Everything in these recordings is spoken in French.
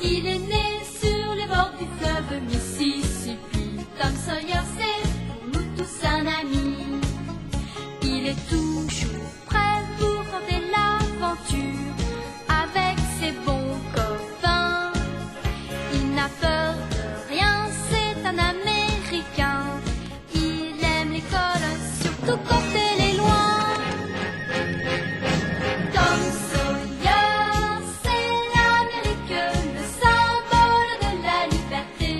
Il est né sur les bords du fleuve Mississippi. Tom Sawyer, c'est pour nous tous un ami. Il est toujours prêt pour tenter l'aventure avec ses bons copains. Il n'a peur de rien, c'est un Américain. Il aime l'école, surtout quand elle est loin. Tom Sawyer, c'est l'Amérique, le symbole de la liberté.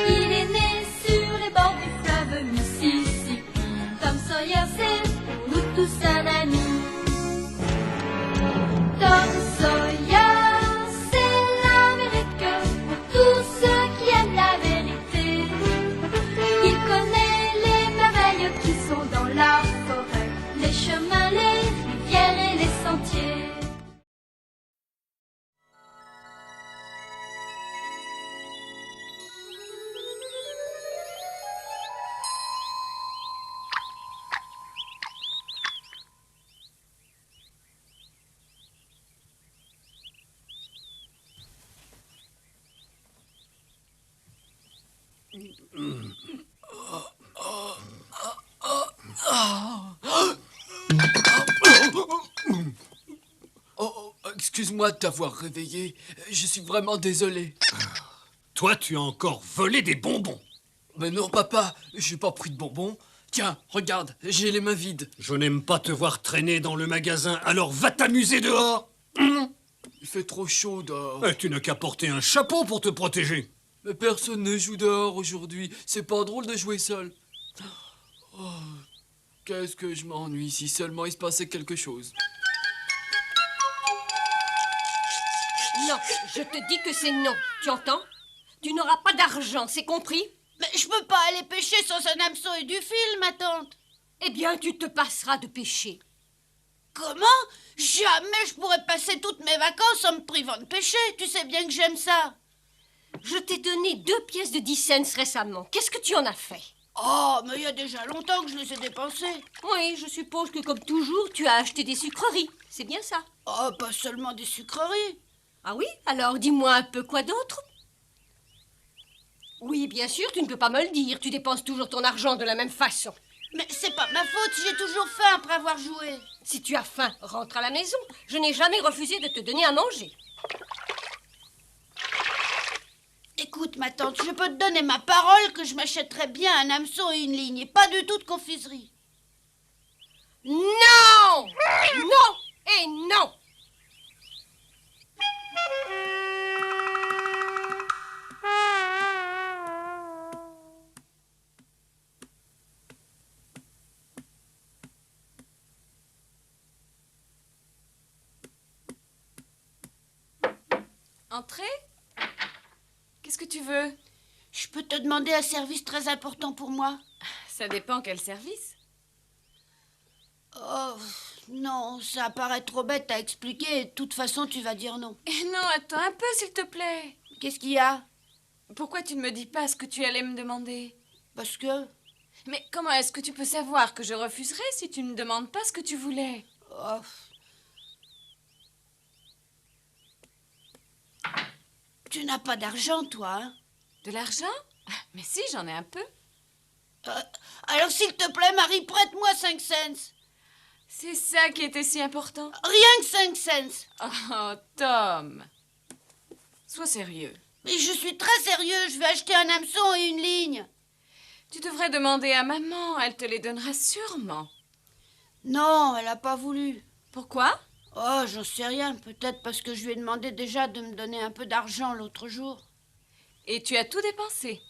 Il est né sur les bords du fleuve Mississippi. Tom Sawyer, c'est pour nous tous un ami. Tom Sawyer, c'est l'Amérique pour tous ceux qui aiment la vérité. Il connaît les merveilles qui sont dans la forêt, les chemins, les rivières et les sentiers. Oh, excuse-moi de t'avoir réveillé. Je suis vraiment désolé. Toi, tu as encore volé des bonbons. Mais non, papa, j'ai pas pris de bonbons. Tiens, regarde, j'ai les mains vides. Je n'aime pas te voir traîner dans le magasin, alors va t'amuser dehors. Il fait trop chaud dehors. Tu n'as qu'à porter un chapeau pour te protéger. Mais personne ne joue dehors aujourd'hui. C'est pas drôle de jouer seul. Oh, qu'est-ce que je m'ennuie si seulement il se passait quelque chose. Non, je te dis que c'est non. Tu entends? Tu n'auras pas d'argent, c'est compris? Mais je peux pas aller pêcher sans un hameçon et du fil, ma tante. Eh bien, tu te passeras de pêcher. Comment? Jamais je pourrais passer toutes mes vacances en me privant de pêcher. Tu sais bien que j'aime ça. Je t'ai donné 2 pièces de 10 cents récemment. Qu'est-ce que tu en as fait? Oh, mais il y a déjà longtemps que je les ai dépensés. Oui, je suppose que comme toujours, tu as acheté des sucreries. C'est bien ça? Oh, pas seulement des sucreries. Ah oui? Alors dis-moi un peu quoi d'autre? Oui, bien sûr, tu ne peux pas me le dire. Tu dépenses toujours ton argent de la même façon. Mais c'est pas ma faute si j'ai toujours faim après avoir joué. Si tu as faim, rentre à la maison. Je n'ai jamais refusé de te donner à manger. Écoute, ma tante, je peux te donner ma parole que je m'achèterais bien un hameçon et une ligne et pas du tout de confiserie. Non! Non et non! Entrez? Qu'est-ce que tu veux? Je peux te demander un service très important pour moi? Ça dépend quel service. Oh, non, ça paraît trop bête à expliquer. De toute façon, tu vas dire non. Eh non, attends un peu, s'il te plaît. Qu'est-ce qu'il y a? Pourquoi tu ne me dis pas ce que tu allais me demander? Parce que... Mais comment est-ce que tu peux savoir que je refuserais si tu ne me demandes pas ce que tu voulais? Oh. Tu n'as pas d'argent, toi, hein? De l'argent? Mais si, j'en ai un peu. Alors, s'il te plaît, Marie, prête-moi 5 cents. C'est ça qui était si important. Rien que 5 cents. Oh, Tom. Sois sérieux. Mais je suis très sérieux, je vais acheter un hameçon et une ligne. Tu devrais demander à maman, elle te les donnera sûrement. Non, elle n'a pas voulu. Pourquoi? Oh, j'en sais rien. Peut-être parce que je lui ai demandé déjà de me donner un peu d'argent l'autre jour. Et tu as tout dépensé.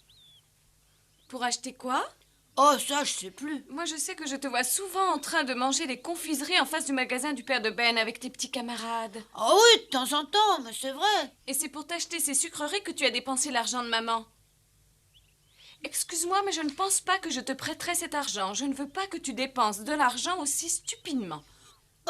Pour acheter quoi? Oh, ça, je sais plus. Moi, je sais que je te vois souvent en train de manger des confiseries en face du magasin du père de Ben avec tes petits camarades. Oh oui, de temps en temps, mais c'est vrai. Et c'est pour t'acheter ces sucreries que tu as dépensé l'argent de maman. Excuse-moi, mais je ne pense pas que je te prêterai cet argent. Je ne veux pas que tu dépenses de l'argent aussi stupidement.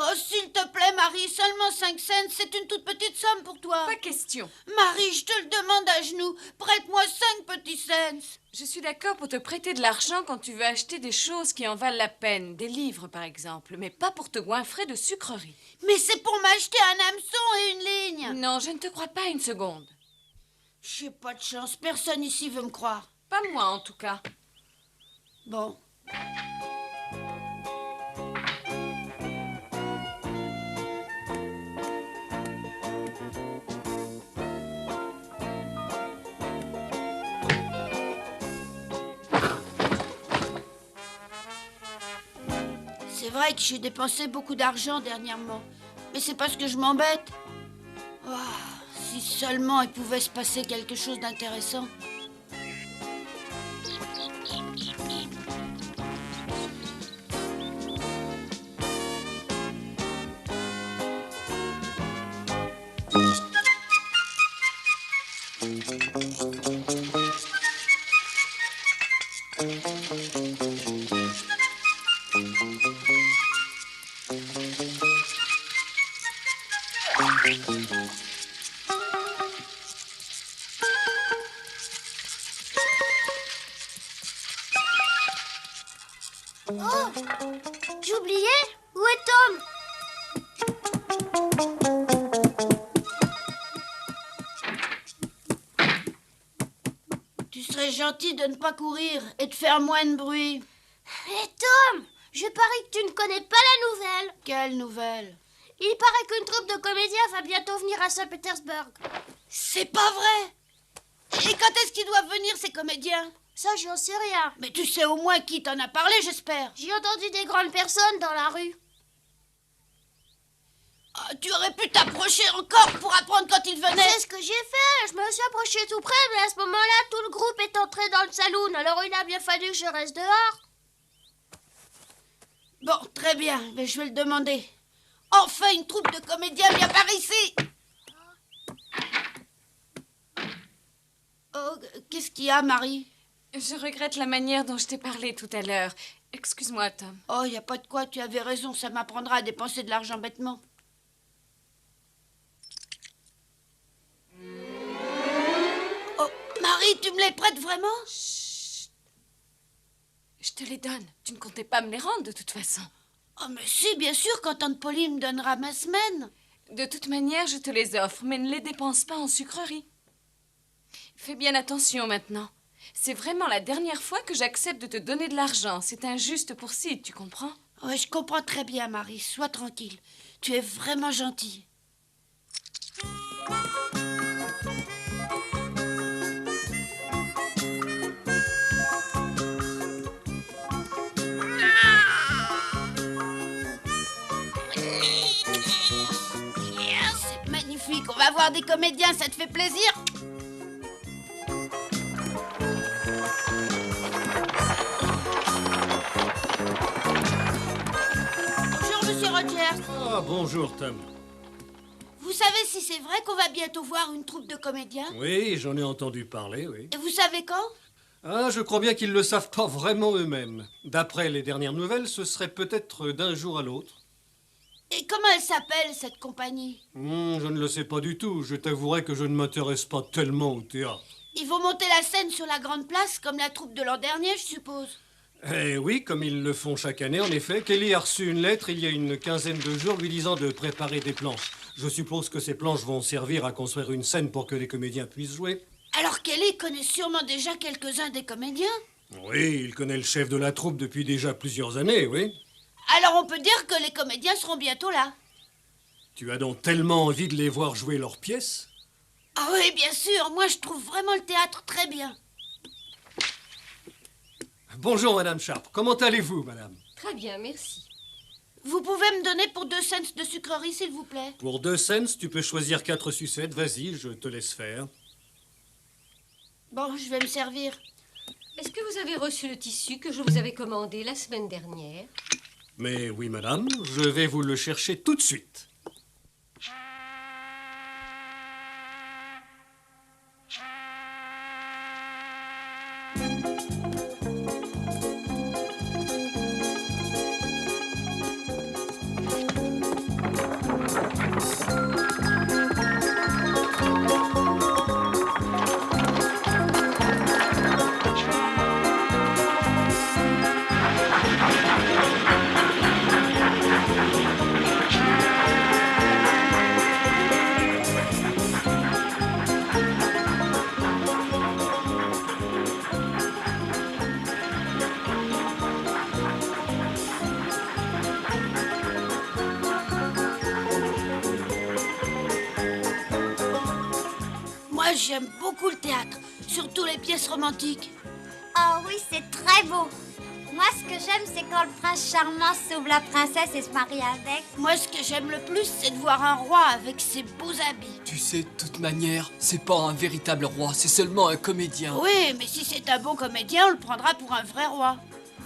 Oh, s'il te plaît, Marie, seulement 5 cents, c'est une toute petite somme pour toi. Pas question. Marie, je te le demande à genoux. Prête-moi 5 petits cents. Je suis d'accord pour te prêter de l'argent quand tu veux acheter des choses qui en valent la peine, des livres par exemple, mais pas pour te goinfrer de sucreries. Mais c'est pour m'acheter un hameçon et une ligne. Non, je ne te crois pas une seconde. J'ai pas de chance, personne ici veut me croire. Pas moi, en tout cas. Bon. C'est vrai que j'ai dépensé beaucoup d'argent dernièrement, mais c'est parce que je m'embête. Oh, si seulement il pouvait se passer quelque chose d'intéressant. Oh, j'ai oublié. Où est Tom? Tu serais gentil de ne pas courir et de faire moins de bruit. Hé Tom, je parie que tu ne connais pas la nouvelle. Quelle nouvelle? Il paraît qu'une troupe de comédiens va bientôt venir à Saint-Pétersbourg. C'est pas vrai! Et quand est-ce qu'ils doivent venir, ces comédiens? Ça, j'en sais rien. Mais tu sais au moins qui t'en a parlé, j'espère. J'ai entendu des grandes personnes dans la rue. Ah, tu aurais pu t'approcher encore pour apprendre quand ils venaient. C'est ce que j'ai fait. Je me suis approchée tout près, mais à ce moment-là, tout le groupe est entré dans le saloon. Alors il a bien fallu que je reste dehors. Bon, très bien, mais je vais le demander. Enfin, une troupe de comédiens vient par ici. Oh, qu'est-ce qu'il y a, Marie? Je regrette la manière dont je t'ai parlé tout à l'heure. Excuse-moi, Tom. Oh, il n'y a pas de quoi, tu avais raison, ça m'apprendra à dépenser de l'argent bêtement. Oh, Marie, tu me les prêtes vraiment? Chut. Je te les donne. Tu ne comptais pas me les rendre, de toute façon. Oh, mais si, bien sûr, quand Tante Pauline me donnera ma semaine. De toute manière, je te les offre, mais ne les dépense pas en sucreries. Fais bien attention maintenant. C'est vraiment la dernière fois que j'accepte de te donner de l'argent. C'est injuste pour Sid, tu comprends? Ouais, je comprends très bien, Marie. Sois tranquille. Tu es vraiment gentille. C'est magnifique. On va voir des comédiens, ça te fait plaisir? Bonjour, Monsieur Rogers. Ah, bonjour, Tom. Vous savez si c'est vrai qu'on va bientôt voir une troupe de comédiens? Oui, j'en ai entendu parler, oui. Et vous savez quand? Ah, je crois bien qu'ils ne le savent pas vraiment eux-mêmes. D'après les dernières nouvelles, ce serait peut-être d'un jour à l'autre. Et comment elle s'appelle, cette compagnie? Je ne le sais pas du tout. Je t'avouerai que je ne m'intéresse pas tellement au théâtre. Ils vont monter la scène sur la grande place, comme la troupe de l'an dernier, je suppose. Eh oui, comme ils le font chaque année, en effet. Kelly a reçu une lettre il y a une quinzaine de jours lui disant de préparer des planches. Je suppose que ces planches vont servir à construire une scène pour que les comédiens puissent jouer. Alors Kelly connaît sûrement déjà quelques-uns des comédiens. Oui, il connaît le chef de la troupe depuis déjà plusieurs années, oui. Alors on peut dire que les comédiens seront bientôt là. Tu as donc tellement envie de les voir jouer leurs pièces? Ah oui, bien sûr, moi je trouve vraiment le théâtre très bien. Bonjour, Madame Sharp. Comment allez-vous, Madame? Très bien, merci. Vous pouvez me donner pour 2 cents de sucreries, s'il vous plaît? Pour 2 cents, tu peux choisir 4 sucettes. Vas-y, je te laisse faire. Bon, je vais me servir. Est-ce que vous avez reçu le tissu que je vous avais commandé la semaine dernière? Mais oui, Madame, je vais vous le chercher tout de suite. Moi, j'aime beaucoup le théâtre, surtout les pièces romantiques. Oh oui, c'est très beau. Moi, ce que j'aime, c'est quand le prince charmant sauve la princesse et se marie avec. Moi, ce que j'aime le plus, c'est de voir un roi avec ses beaux habits. Tu sais, de toute manière, c'est pas un véritable roi, c'est seulement un comédien. Oui, mais si c'est un bon comédien, on le prendra pour un vrai roi.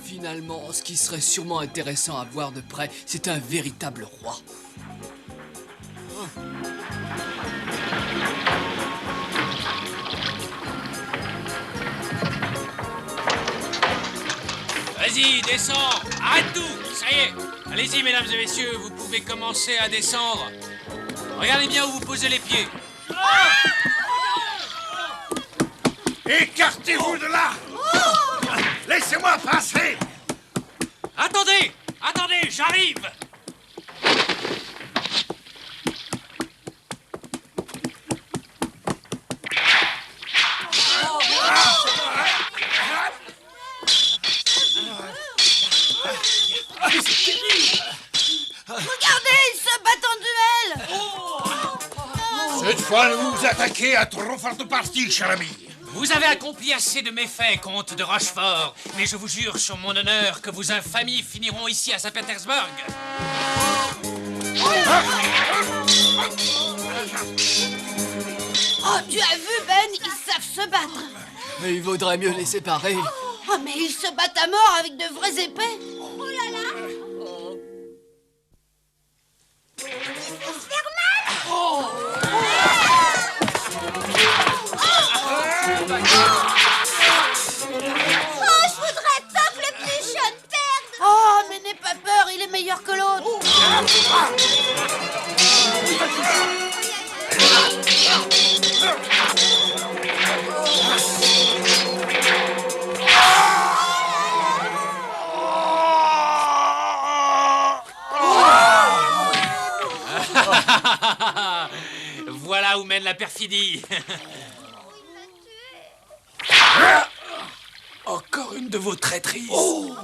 Finalement, ce qui serait sûrement intéressant à voir de près, c'est un véritable roi. Vas-y, descends. Arrête tout. Ça y est. Allez-y, mesdames et messieurs, vous pouvez commencer à descendre. Regardez bien où vous posez les pieds. Écartez-vous de là! Laissez-moi passer! Attendez. Attendez, j'arrive. Regardez, ils se battent en duel. Cette fois, ne vous attaquez à trop forte partie, cher ami. Vous avez accompli assez de méfaits, comte de Rochefort, mais je vous jure sur mon honneur que vos infamies finiront ici à Saint-Pétersbourg. Oh, tu as vu, Ben, ils savent se battre. Mais il vaudrait mieux les séparer. Oh, mais ils se battent à mort avec de vraies épées. Oh là là! Oh, je voudrais pas que le plus jeune perde! Oh, mais n'aie pas peur, il est meilleur que l'autre. Voilà où mène la perfidie. Encore une de vos traîtrises. Oh!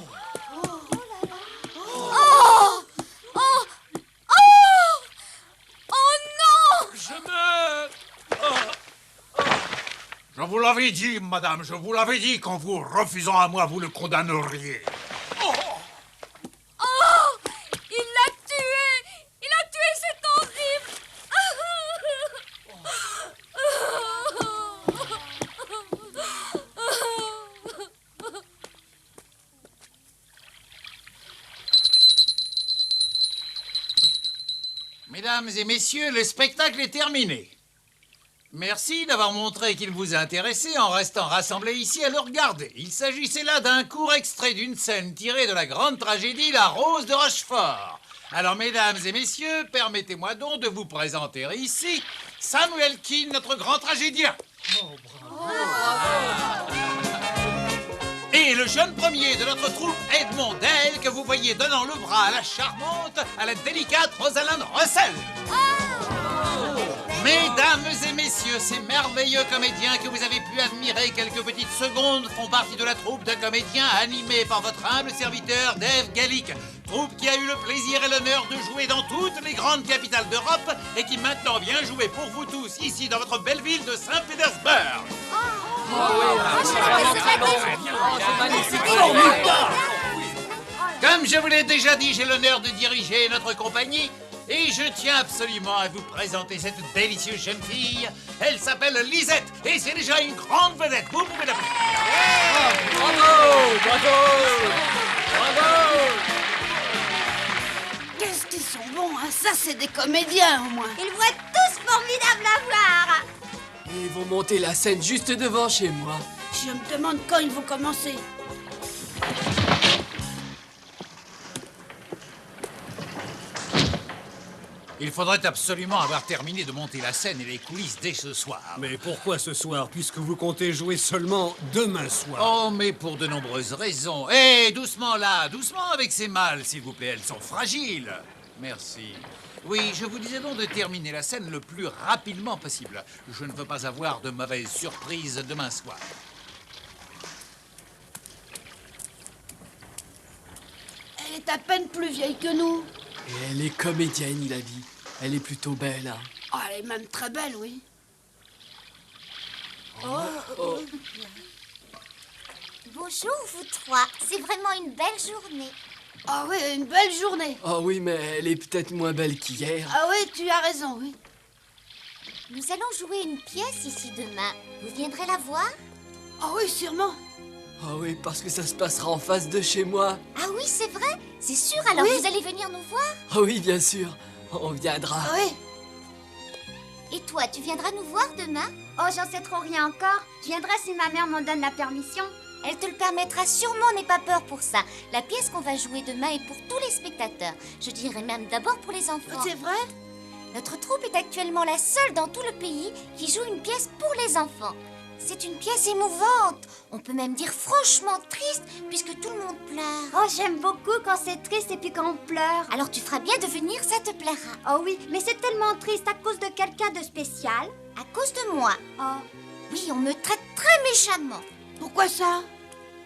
Non! Je meurs. Je vous l'avais dit, madame, je vous l'avais dit qu'en vous refusant à moi, vous le condamneriez. Oh! Il l'a tué! Il a tué cet horrible! Mesdames et messieurs, le spectacle est terminé. Merci d'avoir montré qu'il vous intéressait en restant rassemblés ici à le regarder. Il s'agissait là d'un court extrait d'une scène tirée de la grande tragédie La Rose de Rochefort. Alors, mesdames et messieurs, permettez-moi donc de vous présenter ici Samuel Keane, notre grand tragédien. Et le jeune premier de notre troupe, Edmond Dale, que vous voyez donnant le bras à la charmante, à la délicate Rosalind Russell. Mesdames et messieurs, ces merveilleux comédiens que vous avez pu admirer quelques petites secondes font partie de la troupe de comédiens animée par votre humble serviteur Dave Gallic. Troupe qui a eu le plaisir et l'honneur de jouer dans toutes les grandes capitales d'Europe et qui maintenant vient jouer pour vous tous ici dans votre belle ville de Saint-Pétersbourg. Comme je vous l'ai déjà dit, j'ai l'honneur de diriger notre compagnie et je tiens absolument à vous présenter cette délicieuse jeune fille. Elle s'appelle Lisette et c'est déjà une grande vedette. Vous pouvez l'applaudir. Qu'est-ce qu'ils sont bons, hein? Ça, c'est des comédiens, au moins. Ils vont être tous formidables à voir! Et ils vont monter la scène juste devant chez moi. Je me demande quand ils vont commencer. Il faudrait absolument avoir terminé de monter la scène et les coulisses dès ce soir. Mais pourquoi ce soir, puisque vous comptez jouer seulement demain soir? Oh, mais pour de nombreuses raisons. Hé, doucement là, doucement avec ces malles, s'il vous plaît, elles sont fragiles. Merci. Oui, je vous disais donc de terminer la scène le plus rapidement possible. Je ne veux pas avoir de mauvaises surprises demain soir. Elle est à peine plus vieille que nous. Et elle est comédienne, il a dit. Elle est plutôt belle, hein. Oh, elle est même très belle, oui. Bonjour, vous trois. C'est vraiment une belle journée. Ah oui, une belle journée. Ah oui, mais elle est peut-être moins belle qu'hier. Ah oui, tu as raison, oui. Nous allons jouer une pièce ici demain. Vous viendrez la voir? Ah oui, sûrement. Ah oui, parce que ça se passera en face de chez moi. Ah oui, c'est vrai? C'est sûr, alors Oui. vous allez venir nous voir? Ah oui, bien sûr. On viendra. Ah oui. Et toi, tu viendras nous voir demain? Oh, j'en sais trop rien encore. Je viendrai si ma mère m'en donne la permission. Elle te le permettra sûrement, n'aie pas peur pour ça. La pièce qu'on va jouer demain est pour tous les spectateurs. Je dirais même d'abord pour les enfants. C'est vrai? Notre troupe est actuellement la seule dans tout le pays qui joue une pièce pour les enfants. C'est une pièce émouvante. On peut même dire franchement triste puisque tout le monde pleure. Oh, j'aime beaucoup quand c'est triste et puis quand on pleure. Alors tu feras bien de venir, ça te plaira. Oh oui, mais c'est tellement triste à cause de quelqu'un de spécial. À cause de moi. Oh. Oui, on me traite très méchamment. Pourquoi ça?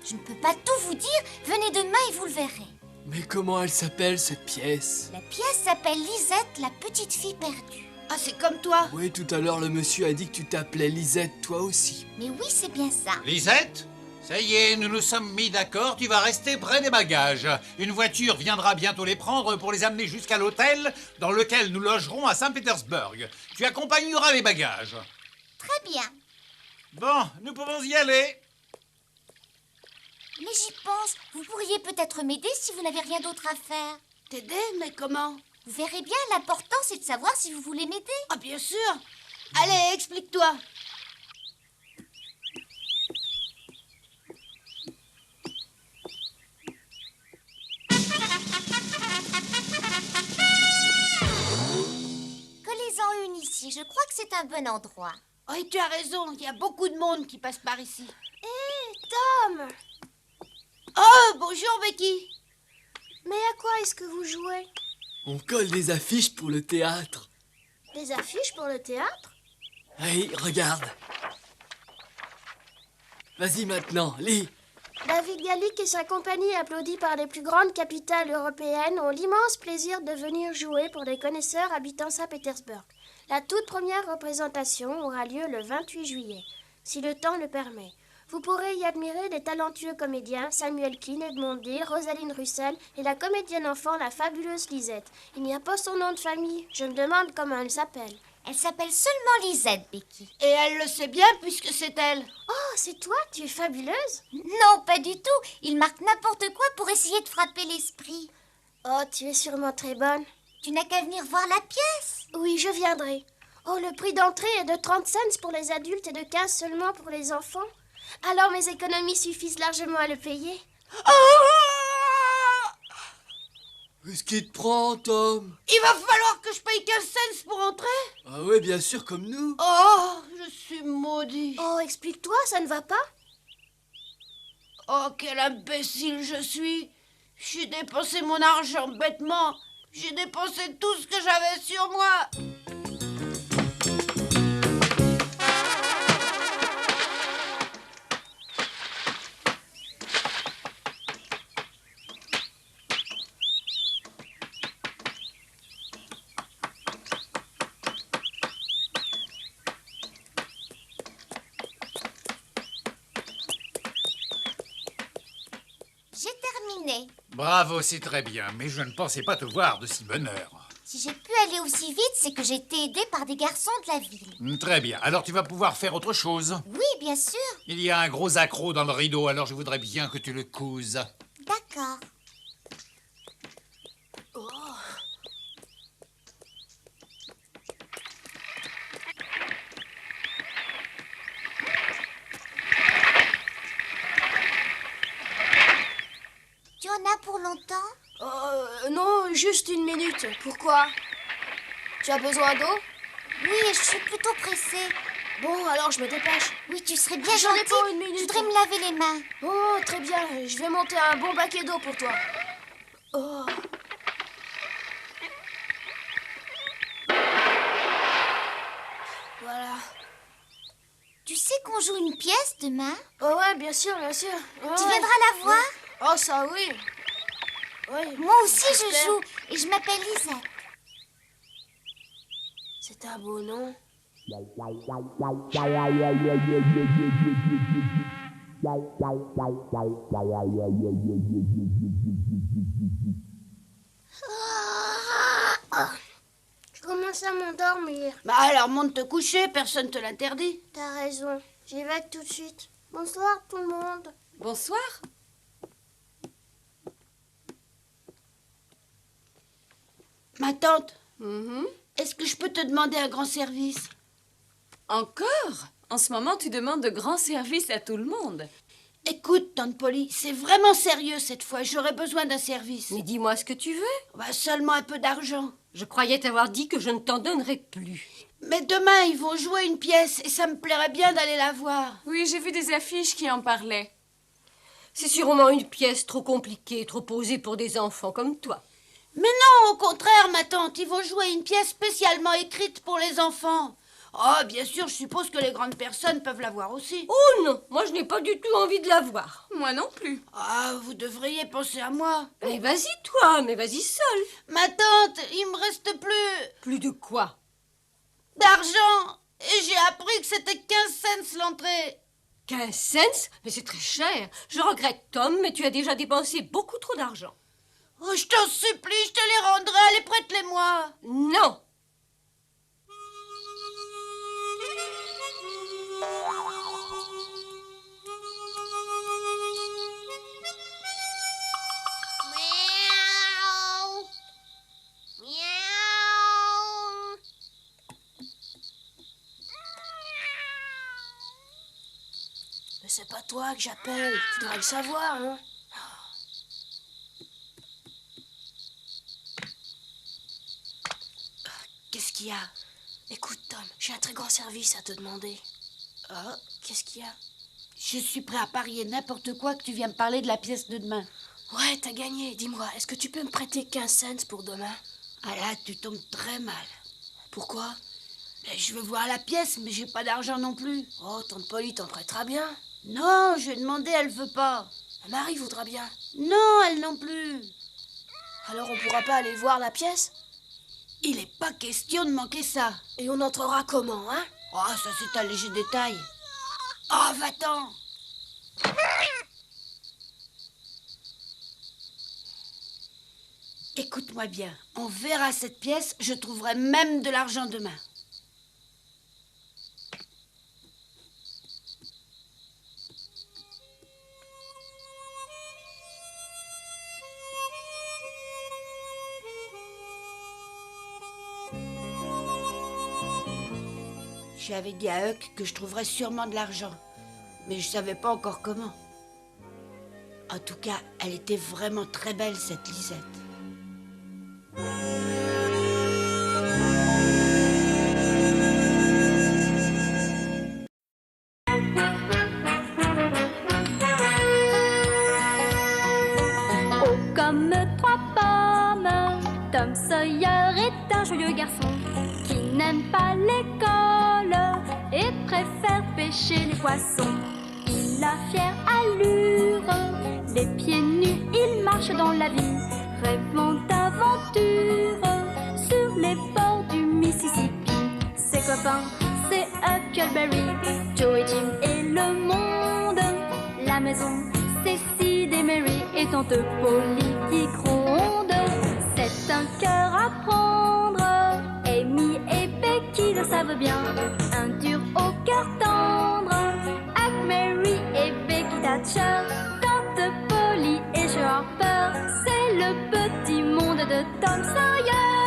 Je ne peux pas tout vous dire. Venez demain et vous le verrez. Mais comment elle s'appelle, cette pièce? La pièce s'appelle Lisette, la petite fille perdue. Ah, c'est comme toi. Oui, tout à l'heure, le monsieur a dit que tu t'appelais Lisette, toi aussi. Mais oui, c'est bien ça. Lisette, ça y est, nous nous sommes mis d'accord, tu vas rester près des bagages. Une voiture viendra bientôt les prendre pour les amener jusqu'à l'hôtel dans lequel nous logerons à Saint-Pétersbourg. Tu accompagneras les bagages. Très bien. Bon, nous pouvons y aller. Mais j'y pense. Vous pourriez peut-être m'aider si vous n'avez rien d'autre à faire. T'aider? Mais comment? Vous verrez bien, l'important c'est de savoir si vous voulez m'aider. Ah, bien sûr. Allez, explique-toi. Collez-en une ici, je crois que c'est un bon endroit. Oui, tu as raison. Il y a beaucoup de monde qui passe par ici. Tom! Oh, bonjour, Becky. Mais à quoi est-ce que vous jouez? On colle des affiches pour le théâtre. Des affiches pour le théâtre? Hey, regarde. Vas-y maintenant, lis. David Gallic et sa compagnie, applaudis par les plus grandes capitales européennes, ont l'immense plaisir de venir jouer pour les connaisseurs habitant Saint-Pétersbourg. La toute première représentation aura lieu le 28 juillet, si le temps le permet. Vous pourrez y admirer les talentueux comédiens Samuel Klein, Edmond D, Rosaline Russell et la comédienne enfant, la fabuleuse Lisette. Il n'y a pas son nom de famille. Je me demande comment elle s'appelle. Elle s'appelle seulement Lisette, Becky. Et elle le sait bien puisque c'est elle. Oh, c'est toi? Tu es fabuleuse? Non, pas du tout. Il marque n'importe quoi pour essayer de frapper l'esprit. Oh, tu es sûrement très bonne. Tu n'as qu'à venir voir la pièce. Oui, je viendrai. Oh, le prix d'entrée est de 30 cents pour les adultes et de 15 seulement pour les enfants. Alors mes économies suffisent largement à le payer. Qu'est-ce qui te prend, Tom? Il va falloir que je paye 15 cents pour entrer. Ah ouais, bien sûr, comme nous. Oh, je suis maudit. Oh, explique-toi, ça ne va pas? Oh, quel imbécile je suis. J'ai dépensé mon argent bêtement. J'ai dépensé tout ce que j'avais sur moi. J'ai terminé. Bravo, c'est très bien, mais je ne pensais pas te voir de si bonne heure. Si j'ai pu aller aussi vite, c'est que j'ai été aidée par des garçons de la ville. Très bien, alors tu vas pouvoir faire autre chose. Oui, bien sûr. Il y a un gros accroc dans le rideau, alors je voudrais bien que tu le couses. D'accord. Tu en as pour longtemps? Non, juste une minute. Pourquoi? Tu as besoin d'eau? Oui, je suis plutôt pressée. Bon, alors je me dépêche. Oui, tu serais bien J'en ai gentil. pour une minute. Je voudrais me laver les mains. Oh, très bien. Je vais monter un bon baquet d'eau pour toi. Oh. Voilà. Tu sais qu'on joue une pièce demain? Oh ouais, bien sûr, bien sûr. Tu Ouais. viendras la voir? Oh, ça oui. Oui. Moi aussi, je j'espère. joue. Et je m'appelle Lisette. C'est un beau nom. Je commence à m'endormir. Bah alors monte te coucher, personne te l'interdit. T'as raison. J'y vais tout de suite. Bonsoir tout le monde. Bonsoir. Ma tante, Mhm. est-ce que je peux te demander un grand service? Encore? En ce moment, tu demandes de grands services à tout le monde. Écoute, tante Polly, c'est vraiment sérieux cette fois. J'aurais besoin d'un service. Mais dis-moi ce que tu veux. Bah, seulement un peu d'argent. Je croyais t'avoir dit que je ne t'en donnerais plus. Mais demain, ils vont jouer une pièce et ça me plairait bien d'aller la voir. Oui, j'ai vu des affiches qui en parlaient. C'est sûrement une pièce trop compliquée, trop posée pour des enfants comme toi. Mais non, au contraire, ma tante, ils vont jouer une pièce spécialement écrite pour les enfants. Oh, bien sûr, je suppose que les grandes personnes peuvent la voir aussi. Oh non, moi je n'ai pas du tout envie de la voir. Moi non plus. Ah, vous devriez penser à moi. Mais vas-y toi, mais vas-y seule. Ma tante, il me reste plus Plus de quoi? d'argent. Et j'ai appris que c'était 15 cents l'entrée. 15 cents? Mais c'est très cher. Je regrette Tom, mais tu as déjà dépensé beaucoup trop d'argent. Oh, je t'en supplie, je te les rendrai. Allez, prête-les-moi. Non. Miaou. Miaou. Mais c'est pas toi que j'appelle, tu devrais le savoir, hein. Qu'est-ce qu'il y a? Écoute, Tom, j'ai un très grand service à te demander. Ah, Qu'est-ce qu'il y a? je suis prêt à parier n'importe quoi que tu viens me parler de la pièce de demain. Ouais, t'as gagné. Dis-moi, est-ce que tu peux me prêter 15 cents pour demain? Ah là, tu tombes très mal. Pourquoi? Mais je veux voir la pièce, mais j'ai pas d'argent non plus. Oh, tante Polly t'en prêtera bien. Non, je lui ai demandé, elle veut pas. Marie voudra bien. Non, elle non plus. Alors on pourra pas aller voir la pièce? Il est pas question de manquer ça. Et on entrera comment, hein? Oh, ça c'est un léger détail. Oh, va-t'en. Écoute-moi bien, on verra cette pièce, je trouverai même de l'argent demain. J'avais dit à Huck que je trouverais sûrement de l'argent, mais je savais pas encore comment. En tout cas, elle était vraiment très belle, cette Lisette. Oh, comme trois pommes, Tom Sawyer est un joyeux garçon qui n'aime pas l'école et préfère pêcher les poissons. Il a fière allure, les pieds nus, il marche dans la vie, rêvant d'aventure sur les bords du Mississippi. Ses copains, c'est Huckleberry, Joe et Jim et le monde. La maison, c'est Sid et Mary et tante Polly qui gronde. C'est un cœur à prendre, Amy et Becky le savent bien. Un dur au cœur tendre, Huck, Mary et Becky Thatcher. Tante Polly et Joe Harper, c'est le petit monde de Tom Sawyer.